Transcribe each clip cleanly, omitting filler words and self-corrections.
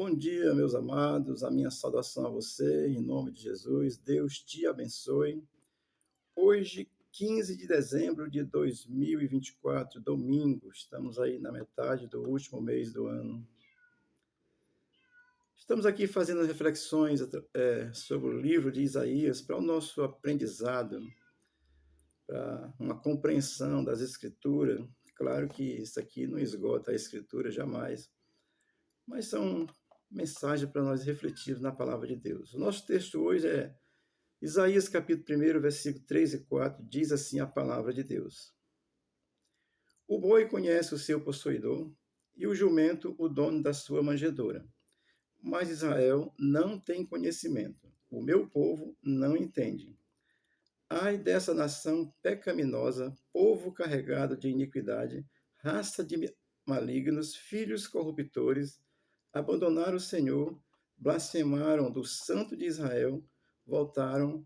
Bom dia, meus amados. A minha saudação a você, em nome de Jesus. Deus te abençoe. Hoje, 15 de dezembro de 2024, domingo, estamos aí na metade do último mês do ano. Estamos aqui fazendo reflexões sobre o livro de Isaías para o nosso aprendizado, para uma compreensão das Escrituras. Claro que isso aqui não esgota a Escritura jamais, mas são mensagens para nós refletirmos na palavra de Deus. O nosso texto hoje é Isaías capítulo 1, versículo 3 e 4, diz assim a palavra de Deus. O boi conhece o seu possuidor e o jumento o dono da sua manjedoura. Mas Israel não tem conhecimento. O meu povo não entende. Ai dessa nação pecaminosa, povo carregado de iniquidade, raça de malignos, filhos corruptores, abandonaram o Senhor, blasfemaram do Santo de Israel, voltaram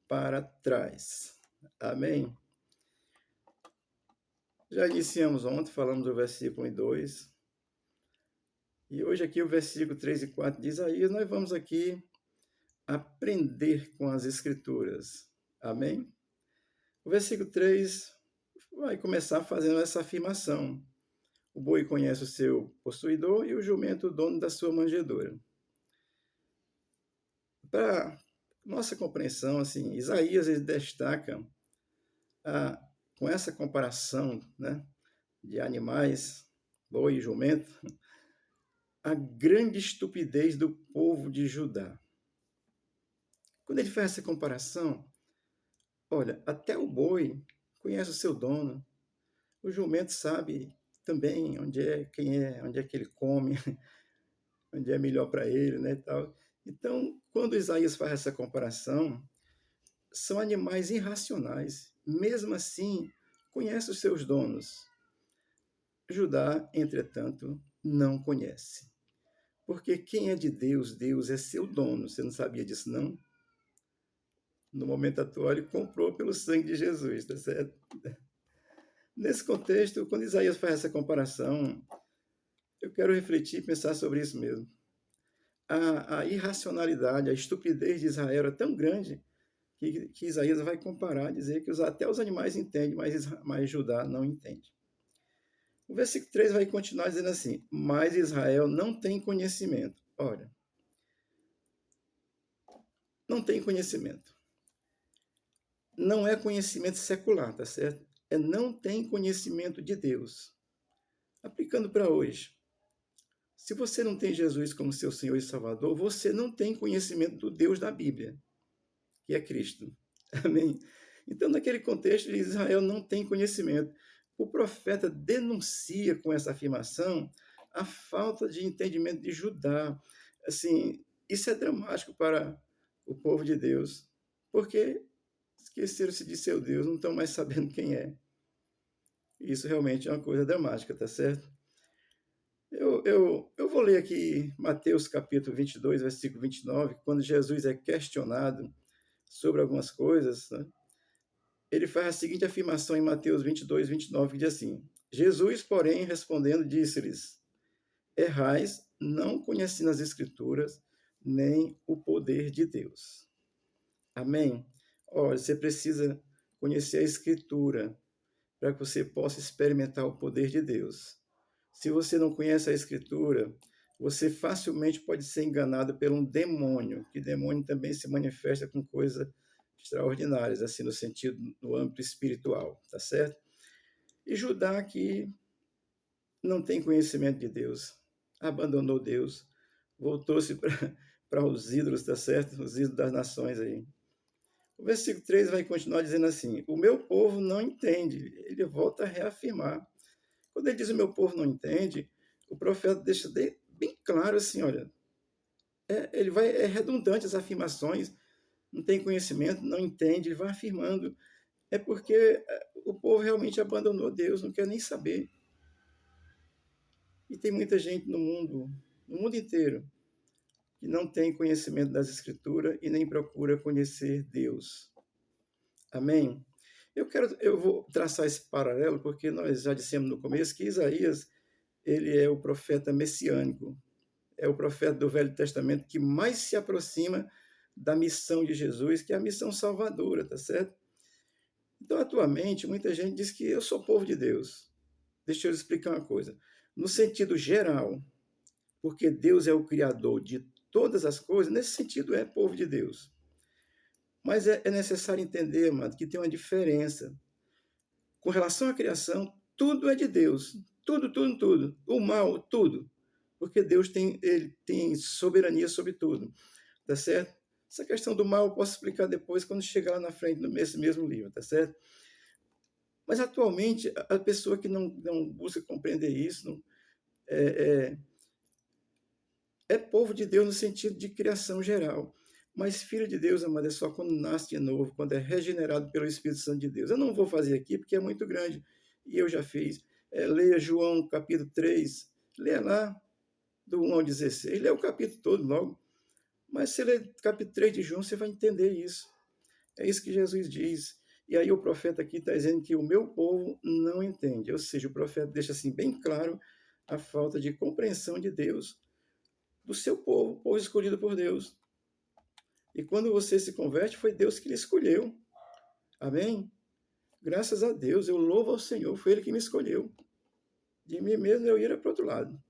para trás. Amém? Já iniciamos ontem, falamos do versículo 1 e 2. E hoje aqui o versículo 3 e 4 de Isaías, nós vamos aqui aprender com as Escrituras. Amém? O versículo 3 vai começar fazendo essa afirmação. O boi conhece o seu possuidor e o jumento o dono da sua manjedoura. Para nossa compreensão, assim, Isaías ele destaca com essa comparação, né, de animais, boi e jumento, a grande estupidez do povo de Judá. Quando ele faz essa comparação, olha, até o boi conhece o seu dono, o jumento sabe também onde é que ele come, onde é melhor para ele, né, e tal. Então, quando Isaías faz essa comparação, são animais irracionais, mesmo assim, conhece os seus donos. Judá, entretanto, não conhece. Porque quem é de Deus, Deus é seu dono. Você não sabia disso, não? No momento atual, ele comprou pelo sangue de Jesus, tá certo? Nesse contexto, quando Isaías faz essa comparação, eu quero refletir e pensar sobre isso mesmo. A irracionalidade, a estupidez de Israel era tão grande que Isaías vai comparar, dizer que até os animais entendem, mas Judá não entende. O versículo 3 vai continuar dizendo assim, mas Israel não tem conhecimento. Olha, não tem conhecimento. Não é conhecimento secular, tá certo? Não tem conhecimento de Deus. Aplicando para hoje. Se você não tem Jesus como seu Senhor e Salvador, você não tem conhecimento do Deus da Bíblia, que é Cristo. Amém? Então, naquele contexto, Israel não tem conhecimento. O profeta denuncia com essa afirmação a falta de entendimento de Judá. Assim, isso é dramático para o povo de Deus, porque esqueceram-se de seu Deus, não estão mais sabendo quem é. Isso realmente é uma coisa dramática, tá certo? Eu vou ler aqui Mateus capítulo 22, versículo 29, quando Jesus é questionado sobre algumas coisas, né? Ele faz a seguinte afirmação em Mateus 22, 29, que diz assim, Jesus, porém, respondendo, disse-lhes, errais, não conhecendo as Escrituras, nem o poder de Deus. Amém? Olha, você precisa conhecer a Escritura para que você possa experimentar o poder de Deus. Se você não conhece a Escritura, você facilmente pode ser enganado por um demônio, que demônio também se manifesta com coisas extraordinárias, assim, no sentido, no âmbito espiritual, tá certo? E Judá aqui não tem conhecimento de Deus, abandonou Deus, voltou-se para os ídolos, tá certo? Os ídolos das nações aí. O versículo 3 vai continuar dizendo assim, o meu povo não entende, ele volta a reafirmar. Quando ele diz o meu povo não entende, o profeta deixa bem claro assim, olha, é redundante as afirmações, não tem conhecimento, não entende, ele vai afirmando. É porque o povo realmente abandonou Deus, não quer nem saber. E tem muita gente no mundo inteiro, que não tem conhecimento das Escrituras e nem procura conhecer Deus. Amém? Eu vou traçar esse paralelo, porque nós já dissemos no começo que Isaías, ele é o profeta messiânico. é o profeta do Velho Testamento que mais se aproxima da missão de Jesus, que é a missão salvadora, tá certo? Então, atualmente, muita gente diz que eu sou povo de Deus. Deixa eu explicar uma coisa. No sentido geral, porque Deus é o criador de todas as coisas, nesse sentido é povo de Deus. Mas é necessário entender, amado, que tem uma diferença. Com relação à criação, tudo é de Deus. Tudo, tudo, tudo. O mal, tudo. Porque Deus ele tem soberania sobre tudo. Tá certo? Essa questão do mal eu posso explicar depois, quando chegar lá na frente, nesse mesmo livro, tá certo? Mas, atualmente, a pessoa que não busca compreender isso é, é povo de Deus no sentido de criação geral. Mas filho de Deus, amado, é só quando nasce de novo, quando é regenerado pelo Espírito Santo de Deus. Eu não vou fazer aqui porque é muito grande, e eu já fiz. Leia João capítulo 3, leia lá, do 1 ao 16, leia o capítulo todo logo. Mas se você ler capítulo 3 de João, você vai entender isso. É isso que Jesus diz. E aí o profeta aqui está dizendo que o meu povo não entende. Ou seja, o profeta deixa assim bem claro a falta de compreensão de Deus, do seu povo, povo escolhido por Deus. E quando você se converte, foi Deus que lhe escolheu. Amém? Graças a Deus, eu louvo ao Senhor, foi Ele que me escolheu. De mim mesmo eu ia para o outro lado.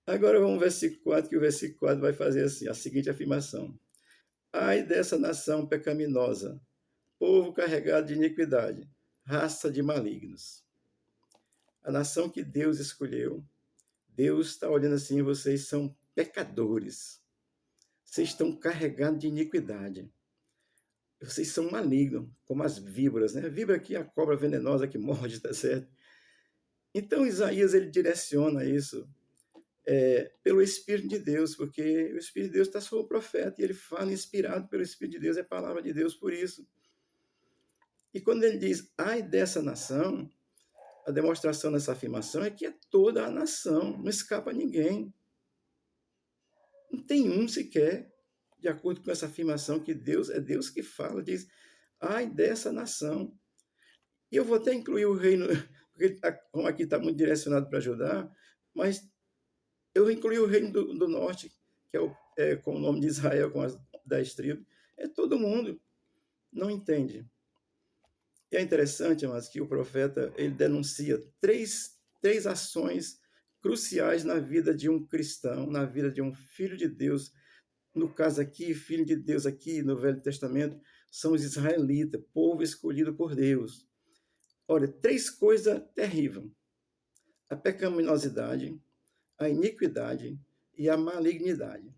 Agora vamos ao versículo 4, que o versículo 4 vai fazer assim, a seguinte afirmação. Ai dessa nação pecaminosa, povo carregado de iniquidade, raça de malignos. A nação que Deus escolheu, Deus está olhando assim, vocês são pecadores. Vocês estão carregados de iniquidade. Vocês são malignos, como as víboras, né? A víbora aqui é a cobra venenosa que morde, tá certo? Então, Isaías, ele direciona isso pelo Espírito de Deus, porque o Espírito de Deus está sobre o profeta, e ele fala inspirado pelo Espírito de Deus, é a palavra de Deus por isso. E quando ele diz, ai dessa nação, a demonstração dessa afirmação é que é toda a nação, não escapa ninguém. Não tem um sequer, de acordo com essa afirmação, que Deus é Deus que fala, diz, ai dessa nação. E eu vou até incluir o reino, porque como aqui está muito direcionado para Judá, mas eu incluí o reino do norte, que com o nome de Israel, com as 10 tribos. É todo mundo, não entende. E é interessante, mas que o profeta ele denuncia três ações cruciais na vida de um cristão, na vida de um filho de Deus. No caso aqui, filho de Deus aqui no Velho Testamento, são os israelitas, povo escolhido por Deus. Olha, 3 coisas terríveis. A pecaminosidade, a iniquidade e a malignidade.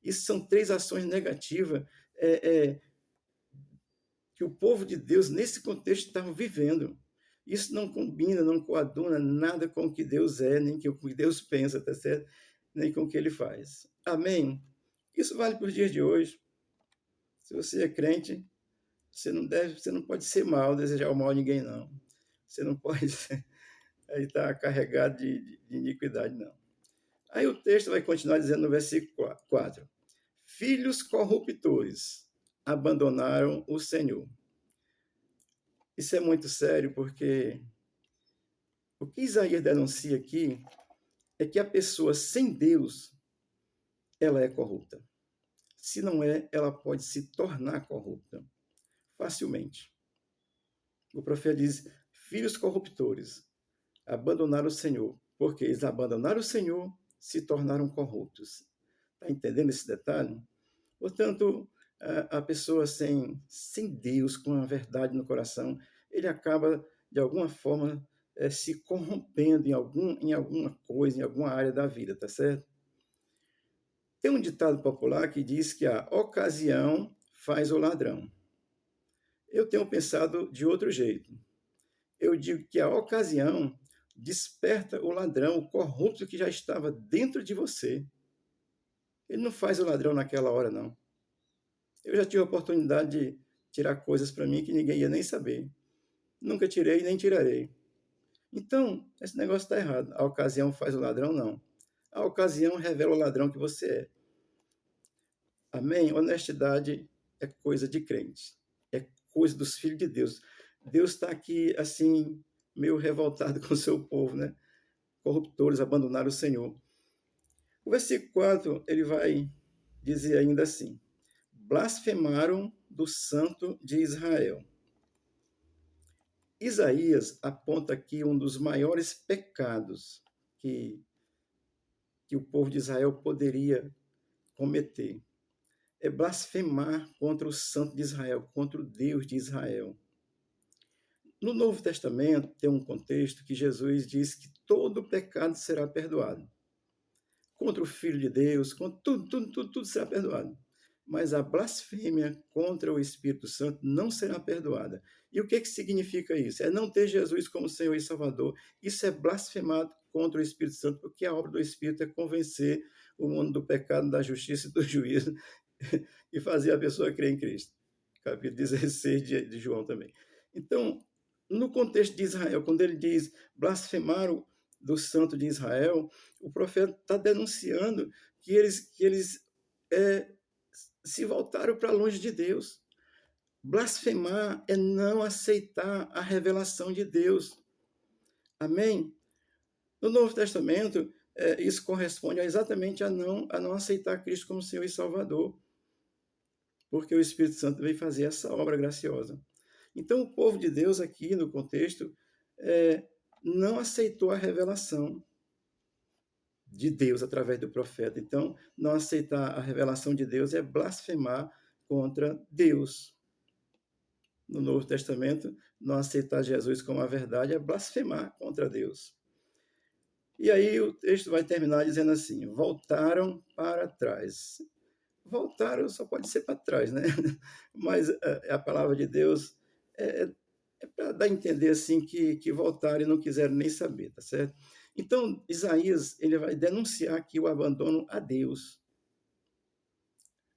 Isso são 3 ações negativas que o povo de Deus, nesse contexto, estava vivendo. Isso não combina, não coaduna nada com o que Deus é, nem com o que Deus pensa, tá certo? Nem com o que Ele faz. Amém? Isso vale para os dias de hoje. Se você é crente, você não pode ser mal, desejar o mal a ninguém, não. Você não pode estar carregado de iniquidade, não. Aí o texto vai continuar dizendo no versículo 4. Filhos corruptores abandonaram o Senhor. Isso é muito sério, porque o que Isaías denuncia aqui é que a pessoa sem Deus, ela é corrupta. Se não é, ela pode se tornar corrupta facilmente. O profeta diz, filhos corruptores abandonaram o Senhor, porque eles abandonaram o Senhor, se tornaram corruptos. Está entendendo esse detalhe? Portanto, a pessoa sem Deus, com a verdade no coração, ele acaba, de alguma forma, se corrompendo em alguma coisa, em alguma área da vida, tá certo? Tem um ditado popular que diz que a ocasião faz o ladrão. Eu tenho pensado de outro jeito. Eu digo que a ocasião desperta o ladrão, o corrupto que já estava dentro de você. Ele não faz o ladrão naquela hora, não. Eu já tive a oportunidade de tirar coisas para mim que ninguém ia nem saber. Nunca tirei nem tirarei. Então, esse negócio está errado. A ocasião faz o ladrão, não. A ocasião revela o ladrão que você é. Amém? Honestidade é coisa de crente. É coisa dos filhos de Deus. Deus está aqui, assim, meio revoltado com o seu povo, né? corruptores abandonaram o Senhor. O versículo 4, ele vai dizer ainda assim: blasfemaram do Santo de Israel. Isaías aponta aqui um dos maiores pecados que o povo de Israel poderia cometer. É blasfemar contra o Santo de Israel, contra o Deus de Israel. No Novo Testamento tem um contexto que Jesus diz que todo pecado será perdoado. Contra o Filho de Deus, contra tudo será perdoado. Mas a blasfêmia contra o Espírito Santo não será perdoada. E o que significa isso? É não ter Jesus como Senhor e Salvador. Isso é blasfemado contra o Espírito Santo, porque a obra do Espírito é convencer o mundo do pecado, da justiça e do juízo e fazer a pessoa crer em Cristo. Capítulo 16 de João também. Então, no contexto de Israel, quando ele diz blasfemaram do Santo de Israel, o profeta está denunciando que eles se voltaram para longe de Deus. Blasfemar é não aceitar a revelação de Deus. Amém? No Novo Testamento, isso corresponde exatamente a não aceitar Cristo como Senhor e Salvador, porque o Espírito Santo veio fazer essa obra graciosa. Então, o povo de Deus aqui, no contexto, não aceitou a revelação de Deus através do profeta. Então, não aceitar a revelação de Deus é blasfemar contra Deus. No Novo Testamento, não aceitar Jesus como a verdade é blasfemar contra Deus. E aí o texto vai terminar dizendo assim: voltaram para trás. Voltaram só pode ser para trás, né? Mas a palavra de Deus é para dar a entender assim que voltaram e não quiseram nem saber, tá certo? Então, Isaías ele vai denunciar aqui o abandono a Deus.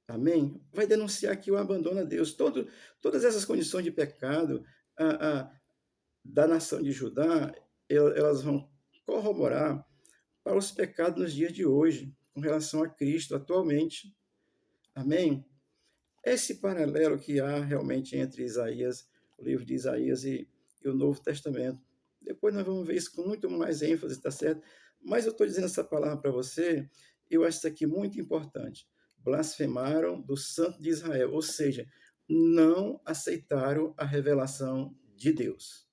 Amém? Vai denunciar aqui o abandono a Deus. Todas essas condições de pecado da nação de Judá, elas vão corroborar para os pecados nos dias de hoje, com relação a Cristo atualmente. Amém? Esse paralelo que há realmente entre Isaías, o livro de Isaías e o Novo Testamento. Depois nós vamos ver isso com muito mais ênfase, tá certo? Mas eu estou dizendo essa palavra para você, eu acho isso aqui muito importante. Blasfemaram do Santo de Israel, ou seja, não aceitaram a revelação de Deus.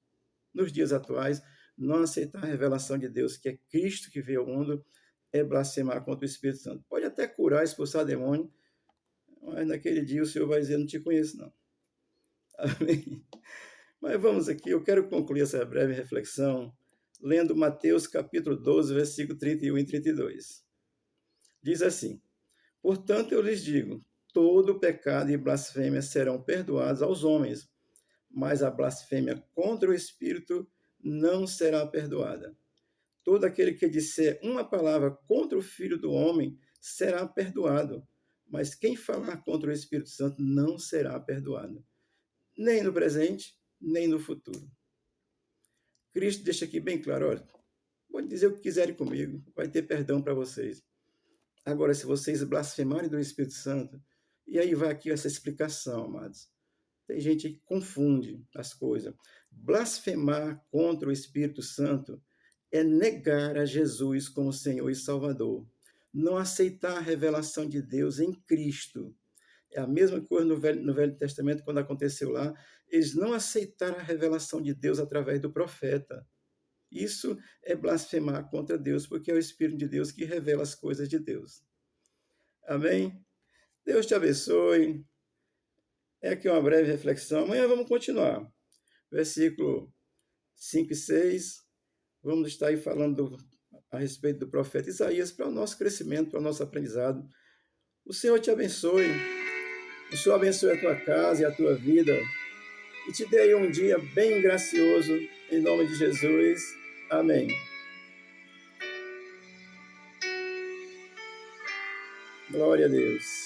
Nos dias atuais, não aceitar a revelação de Deus, que é Cristo que veio ao mundo, é blasfemar contra o Espírito Santo. Pode até curar, expulsar demônio, mas naquele dia o Senhor vai dizer, não te conheço não. Amém? Mas vamos aqui, eu quero concluir essa breve reflexão lendo Mateus capítulo 12, versículo 31 e 32. Diz assim: portanto eu lhes digo, todo pecado e blasfêmia serão perdoados aos homens, mas a blasfêmia contra o Espírito não será perdoada. Todo aquele que disser uma palavra contra o Filho do Homem será perdoado, mas quem falar contra o Espírito Santo não será perdoado, nem no presente, nem no futuro. Cristo deixa aqui bem claro, olha, pode dizer o que quiserem comigo, vai ter perdão para vocês. Agora, se vocês blasfemarem do Espírito Santo, e aí vai aqui essa explicação, amados. Tem gente que confunde as coisas. Blasfemar contra o Espírito Santo é negar a Jesus como Senhor e Salvador. Não aceitar a revelação de Deus em Cristo. É a mesma coisa no Velho Testamento, quando aconteceu lá. Eles não aceitaram a revelação de Deus através do profeta. Isso é blasfemar contra Deus, porque é o Espírito de Deus que revela as coisas de Deus. Amém? Deus te abençoe. É aqui uma breve reflexão. Amanhã vamos continuar. Versículo 5 e 6. Vamos estar aí falando a respeito do profeta Isaías para o nosso crescimento, para o nosso aprendizado. O Senhor te abençoe. O Senhor abençoe a tua casa e a tua vida. E te dê aí um dia bem gracioso, em nome de Jesus. Amém. Glória a Deus.